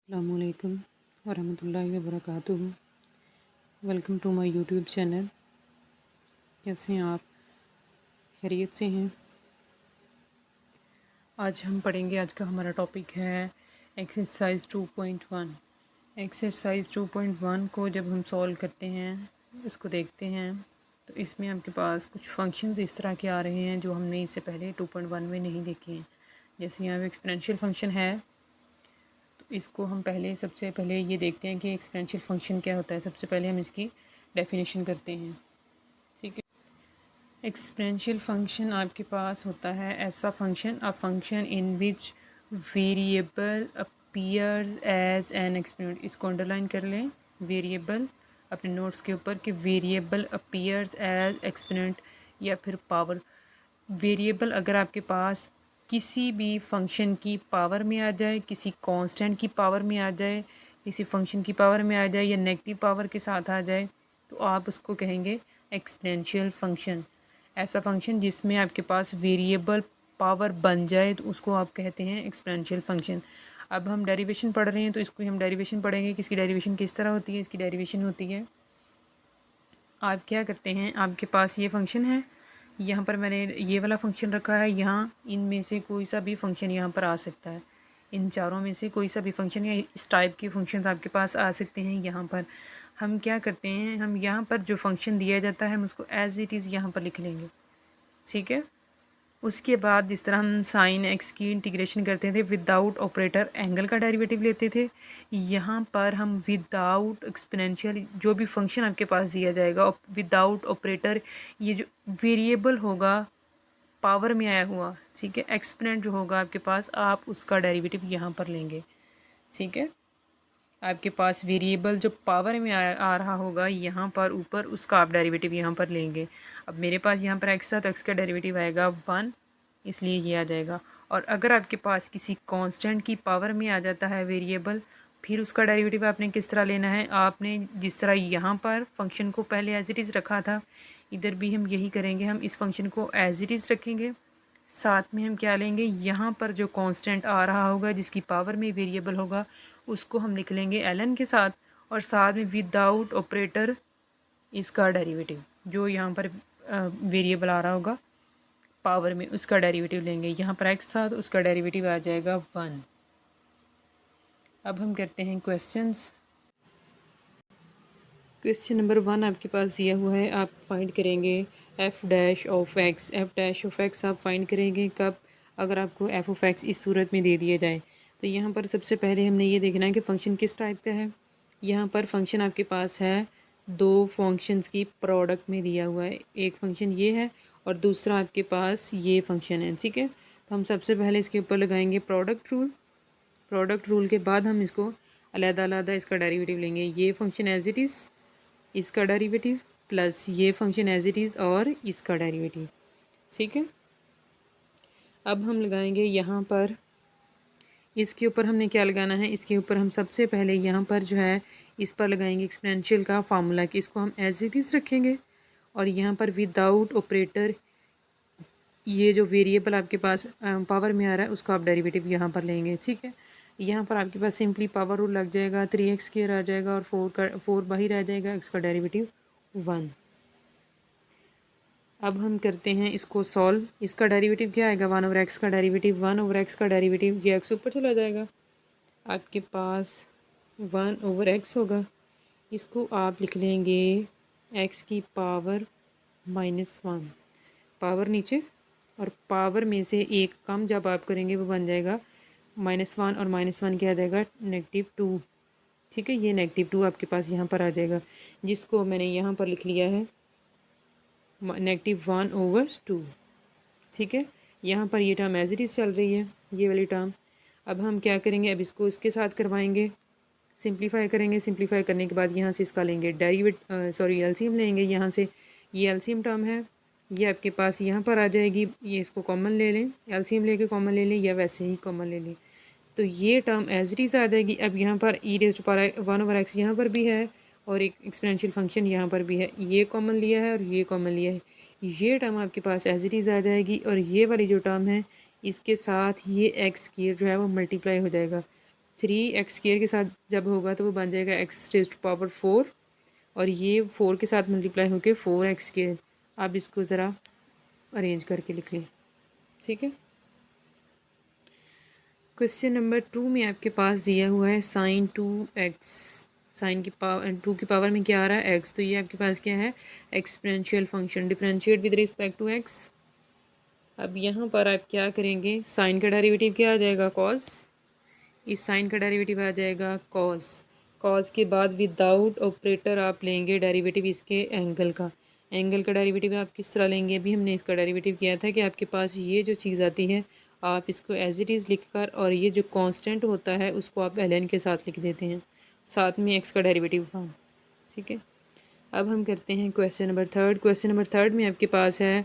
अस्सलामुअलैकुम वरहमतुल्लाहि वबरकातुहू। Welcome to my YouTube channel. कैसे हैं आप? खैरियत से हैं? आज हम पढ़ेंगे, आज का हमारा टॉपिक है एक्सरसाइज 2.1। एक्सरसाइज 2.1 को जब हम सॉल्व करते हैं, इसको देखते हैं, तो इसमें आपके पास कुछ फंक्शंस इस तरह के आ रहे हैं जो हमने इससे पहले 2.1 में नहीं देखे हैं। जैसे यहाँ पे एक्सपोनेंशियल फंक्शन है, इसको हम सबसे पहले ये देखते हैं कि एक्सपोनेंशियल फंक्शन क्या होता है। सबसे पहले हम इसकी डेफिनेशन करते हैं, ठीक है। एक्सपोनेंशियल फंक्शन आपके पास होता है ऐसा function, a function in which variable appears as an exponent. इसको अंडरलाइन कर लें, वेरिएबल अपने नोट्स के ऊपर, कि वेरिएबल अपीयर्स एज एक्सपोनेंट या फिर पावर। वेरिएबल अगर आपके पास किसी भी फंक्शन की पावर में आ जाए, किसी कांस्टेंट की पावर में आ जाए, किसी फंक्शन की पावर में आ जाए या नेगेटिव पावर के साथ आ जाए, तो आप उसको कहेंगे एक्सपोनेंशियल फंक्शन। ऐसा फंक्शन जिसमें आपके पास वेरिएबल पावर बन जाए तो उसको आप कहते हैं एक्सपोनेंशियल फंक्शन। अब हम डेरिवेशन पढ़ रहे हैं तो इसको हम डेरिवेशन पढ़ेंगे। किसकी डेरिवेशन किस तरह होती है? इसकी डेरिवेशन होती है, आप क्या करते हैं, आपके पास ये फंक्शन है, यहाँ पर मैंने ये वाला फंक्शन रखा है, यहाँ इनमें से कोई सा भी फंक्शन यहाँ पर आ सकता है। इन चारों में से कोई सा भी फंक्शन या इस टाइप के फंक्शंस आपके पास आ सकते हैं। यहाँ पर हम क्या करते हैं, हम यहाँ पर जो फंक्शन दिया जाता है हम उसको एज इट इज़ यहाँ पर लिख लेंगे, ठीक है। उसके बाद जिस तरह हम साइन एक्स की इंटीग्रेशन करते थे, विदाउट ऑपरेटर एंगल का डेरिवेटिव लेते थे, यहाँ पर हम विदाउट एक्सपोनेंशियल जो भी फंक्शन आपके पास दिया जाएगा विदाउट ऑपरेटर, ये जो वेरिएबल होगा पावर में आया हुआ, ठीक है, एक्सपोनेंट जो होगा आपके पास, आप उसका डेरिवेटिव यहाँ पर लेंगे, ठीक है। आपके पास वेरिएबल जो पावर में आ रहा होगा यहाँ पर ऊपर, उसका आप डेरिवेटिव यहाँ पर लेंगे। अब मेरे पास यहाँ पर एक्स था तो एक्स का डेरिवेटिव आएगा 1, इसलिए ये आ जाएगा। और अगर आपके पास किसी कांस्टेंट की पावर में आ जाता है वेरिएबल, फिर उसका डेरिवेटिव आपने किस तरह लेना है, आपने जिस तरह यहाँ पर फंक्शन को पहले एज इट इज़ रखा था, इधर भी हम यही करेंगे। हम इस फंक्शन को एज इट इज़ रखेंगे, साथ में हम क्या लेंगे, यहाँ पर जो कांस्टेंट आ रहा होगा जिसकी पावर में वेरिएबल होगा उसको हम लिख लेंगे एलन के साथ, और साथ में विदाउट ऑपरेटर इसका डेरिवेटिव, जो यहाँ पर वेरिएबल आ रहा होगा पावर में, उसका डेरिवेटिव लेंगे। यहाँ पर एक्स था तो उसका डेरिवेटिव आ जाएगा 1। अब हम करते हैं क्वेश्चंस। क्वेश्चन नंबर 1 आपके पास दिया हुआ है, आप फाइंड करेंगे F dash of x. F dash of x आप फाइंड करेंगे कब, अगर आपको एफ ऑफ एक्स इस सूरत में दे दिया जाए। तो यहाँ पर सबसे पहले हमने ये देखना है कि फ़ंक्शन किस टाइप का है। यहाँ पर फंक्शन आपके पास है, दो फंक्शंस की प्रोडक्ट में दिया हुआ है। एक फंक्शन ये है और दूसरा आपके पास ये फंक्शन है, ठीक है। तो हम सबसे पहले इसके ऊपर लगाएंगे प्रोडक्ट रूल। प्रोडक्ट रूल के बाद हम इसको अलग-अलग इसका डेरिवेटिव लेंगे। ये फंक्शन एज इट इज़, इसका डेरिवेटिव, प्लस ये फंक्शन एज इट इज़ और इसका डेरिवेटिव, ठीक है। अब हम लगाएंगे यहाँ पर, इसके ऊपर हमने क्या लगाना है, इसके ऊपर हम सबसे पहले यहाँ पर जो है इस पर लगाएंगे एक्सपोनेंशियल का फार्मूला, कि इसको हम एज इट इज़ रखेंगे, और यहाँ पर विदाउट ऑपरेटर ये जो वेरिएबल आपके पास पावर में आ रहा है उसका आप डेरिवेटिव यहाँ पर लेंगे, ठीक है। यहाँ पर आपके पास सिंपली पावर रूल लग जाएगा, 3x² आ जाएगा और 4 बाहर आ जाएगा, एक्स का डेरिवेटिव 1। अब हम करते हैं इसको सॉल्व। इसका डेरिवेटिव क्या आएगा, 1/x का डेरिवेटिव, 1/x का डेरिवेटिव, ये x ऊपर चला जाएगा, आपके पास 1/x होगा। इसको आप लिख लेंगे x की पावर -1, पावर नीचे और पावर में से एक कम जब आप करेंगे वो बन जाएगा -1, और -1 क्या आ जाएगा, -2, ठीक है। ये -2 आपके पास यहाँ पर आ जाएगा, जिसको मैंने यहाँ पर लिख लिया है -1/2, ठीक है। यहाँ पर ये टर्म एज इट इज़ चल रही है, ये वाली टर्म। अब हम क्या करेंगे, अब इसको इसके साथ करवाएंगे, सिंप्लीफाई करेंगे। सिंप्लीफाई करने के बाद यहाँ से इसका लेंगे एलसीएम लेंगे। यहाँ से ये एलसीएम टर्म है, ये आपके पास यहाँ पर आ जाएगी, ये इसको कॉमन ले लें, एलसीएम लेके कॉमन ले लें या वैसे ही कॉमन ले लें, तो ये टर्म एज इट इज़ आ जाएगी। अब यहाँ पर e⁻1/x यहाँ पर भी है और एक एक्सपोनेंशियल फंक्शन यहाँ पर भी है, ये कॉमन लिया है और ये कॉमन लिया है, ये टर्म आपके पास एज इट इज़ आ जाएगी। और ये वाली जो टर्म है इसके साथ ये x की जो है वो मल्टीप्लाई हो जाएगा, 3x² के साथ जब होगा तो वो बन जाएगा x⁴, और ये 4 के साथ मल्टीप्लाई होकर 4x²। आप इसको ज़रा अरेंज करके लिख लें, ठीक है। क्वेश्चन नंबर 2 में आपके पास दिया हुआ है sin 2x। साइन की पावर 2 की पावर में क्या आ रहा है, x। तो ये आपके पास क्या है, exponential function, differentiate with respect to x। अब यहाँ पर आप क्या करेंगे, साइन का डेरिवेटिव क्या आ जाएगा, कॉस। इस साइन का डेरिवेटिव आ जाएगा कॉस। कॉस के बाद विदाउट ऑपरेटर आप लेंगे डेरिवेटिव इसके एंगल का। एंगल का डेरिवेटिव आप किस तरह लेंगे, अभी हमने इसका डेरिवेटिव किया था कि आपके पास ये जो चीज़ आती है आप इसको एज इट इज़ लिखकर, और ये जो कांस्टेंट होता है उसको आप ln के साथ लिख देते हैं, साथ में x का डेरिवेटिव फॉर्म, ठीक है। अब हम करते हैं क्वेश्चन नंबर 3। क्वेश्चन नंबर 3 में आपके पास है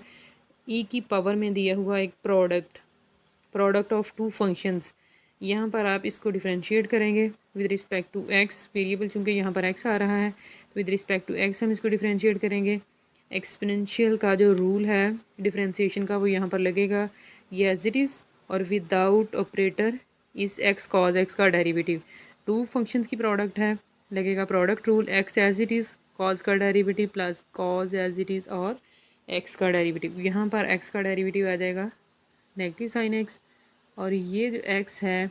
e की पावर में दिया हुआ एक प्रोडक्ट ऑफ टू फंक्शंस। यहाँ पर आप इसको डिफरेंशिएट करेंगे with respect to x, variable चूँकि यहाँ पर x आ रहा है तो विद रिस्पेक्ट टू x हम इसको डिफरेंशिएट करेंगे। एक्सपोनेंशियल का जो रूल है डिफरेंशिएशन का वो यहाँ पर लगेगा, ये एज इट इज़, और विदाउट ऑपरेटर इस x cos x का डेरिवेटिव। टू फंक्शंस की प्रोडक्ट है, लगेगा product rule, x as it is, cos का derivative plus cos as it is, और x का डेरिवेटिव। यहाँ पर x का डेरिवेटिव आ जाएगा नेगेटिव साइन x, और ये जो x है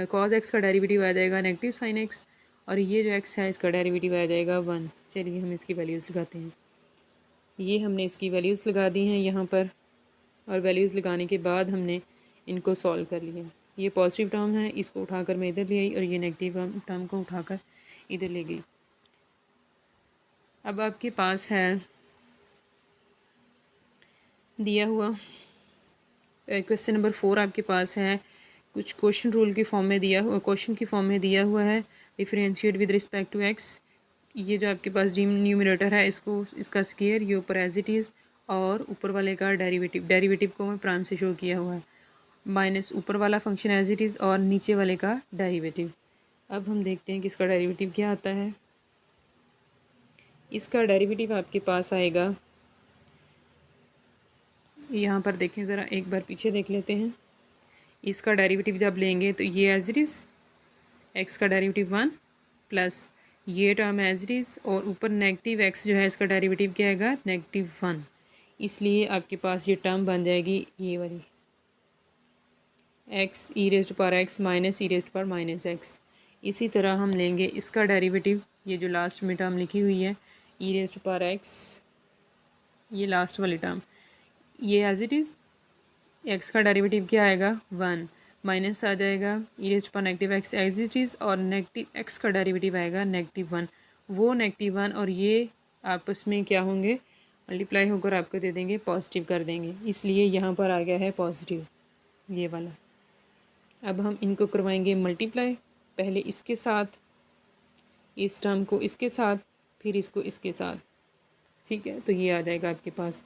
cos x का डेरिवेटिव आ जाएगा नेगेटिव साइन x, और ये जो x है इसका डेरिवेटिव आ जाएगा 1। चलिए हम इसकी वैल्यूज़ लगाते हैं। ये हमने इसकी वैल्यूज़ लगा दी हैं यहाँ पर, और वैल्यूज़ लगाने के बाद हमने इनको सॉल्व कर लिया। ये पॉजिटिव टर्म है, इसको उठाकर मैं इधर ले आई, और ये नेगेटिव टर्म को उठाकर इधर ले गई। अब आपके पास है दिया हुआ क्वेश्चन नंबर 4 आपके पास है कुछ क्वेश्चन रूल की फॉर्म में दिया हुआ, क्वेश्चन की फॉर्म में दिया हुआ है differentiate with respect to x। ये जो आपके पास न्यूमरेटर है इसको, इसका स्क्वायर, ये ऊपर एज इट इज़, और ऊपर वाले का डेरिवेटिव को मैं प्राइम से शो किया हुआ है, माइनस ऊपर वाला फंक्शन एज इट इज़ और नीचे वाले का डेरिवेटिव। अब हम देखते हैं कि इसका डेरिवेटिव क्या आता है। इसका डेरिवेटिव आपके पास आएगा, यहाँ पर देखें ज़रा, एक बार पीछे देख लेते हैं। इसका डेरिवेटिव जब लेंगे तो ये एज इट इज़, एक्स का डेरिवेटिव 1 प्लस ये टर्म एज इट इज़, और ऊपर नेगेटिव एक्स जो है इसका डेरिवेटिव क्या आएगा, -1। इसलिए आपके पास ये टर्म बन जाएगी ये वाली, एक्स e⁻x माइनस e⁻x। इसी तरह हम लेंगे इसका डेरिवेटिव, ये जो लास्ट में टर्म लिखी हुई है e⁻x, ये लास्ट वाली टर्म, ये एज इट इज़, एक्स का डेरिवेटिव क्या आएगा 1, माइनस आ जाएगा e⁻x एज इट इज़, और नेगेटिव एक्स का डेरिवेटिव आएगा -1। वो -1 और ये आपस में क्या होंगे, मल्टीप्लाई होकर आपको दे देंगे, पॉजिटिव कर देंगे, इसलिए यहाँ पर आ गया है पॉजिटिव ये वाला। अब हम इनको करवाएंगे मल्टीप्लाई, पहले इसके साथ, इस टर्म को इसके साथ, फिर इसको इसके साथ, ठीक है। तो ये आ जाएगा आपके पास।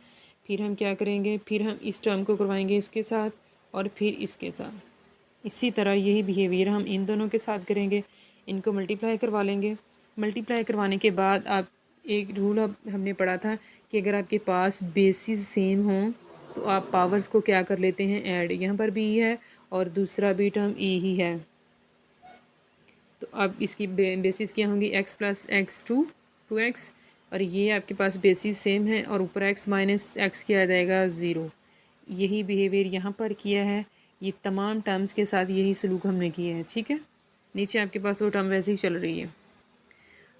फिर हम क्या करेंगे, फिर हम इस टर्म को करवाएंगे इसके साथ, और फिर इसके साथ। इसी तरह यही बिहेवियर हम इन दोनों के साथ करेंगे, इनको मल्टीप्लाई करवा लेंगे। मल्टीप्लाई करवाने के बाद आप, एक रूल अब हमने पढ़ा था कि अगर आपके पास बेसिस सेम हों तो आप पावर्स को क्या कर लेते हैं, ऐड। यहाँ पर भी ई है और दूसरा भी टर्म ई ही है, तो अब इसकी बेसिस क्या होंगी, x प्लस एक्स 2x, और ये आपके पास बेसिस सेम है, और ऊपर x माइनस एक्स क्या आ जाएगा 0। यही बिहेवियर यहाँ पर किया है, ये तमाम टर्म्स के साथ यही सलूक हमने किया है, ठीक है। नीचे आपके पास वो टर्म वैसे ही चल रही है।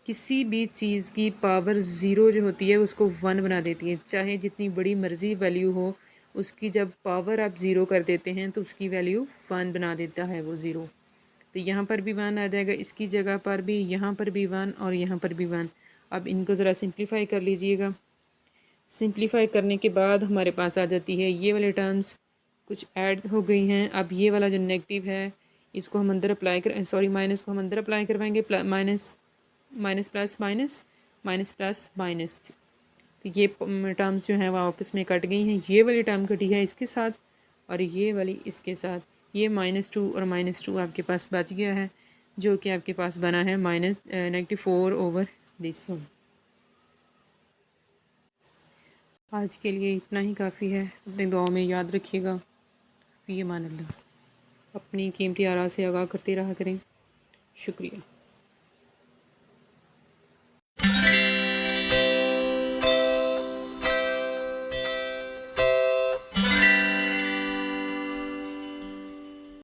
किसी भी चीज़ की पावर 0 जो होती है उसको 1 बना देती है, चाहे जितनी बड़ी मर्जी वैल्यू हो, उसकी जब पावर आप 0 कर देते हैं तो उसकी वैल्यू 1 बना देता है वो 0। तो यहाँ पर भी 1 आ जाएगा, इसकी जगह पर भी, यहाँ पर भी 1 और यहाँ पर भी 1। अब इनको ज़रा सिंप्लीफाई कर लीजिएगा। सिंप्लीफाई करने के बाद हमारे पास आ जाती है ये वाले टर्म्स कुछ ऐड हो गई हैं। अब ये वाला जो नेगेटिव है इसको हम अंदर अप्लाई कर, सॉरी माइनस को हम अंदर अप्लाई करवाएंगे, minus minus plus minus, minus plus minus. तो ये टर्म्स जो हैं वो आपस में कट गई हैं। ये वाली टर्म कटी है इसके साथ, और ये वाली इसके साथ। ये -2 और -2 आपके पास बच गया है, जो कि आपके पास बना है -4 ओवर दिस वन। आज के लिए इतना ही काफ़ी है। अपने दुआ में याद रखिएगा। फ़ी अमान अल्लाह। अपनी कीमती आरा से आगाह करते रहा करें। शुक्रिया।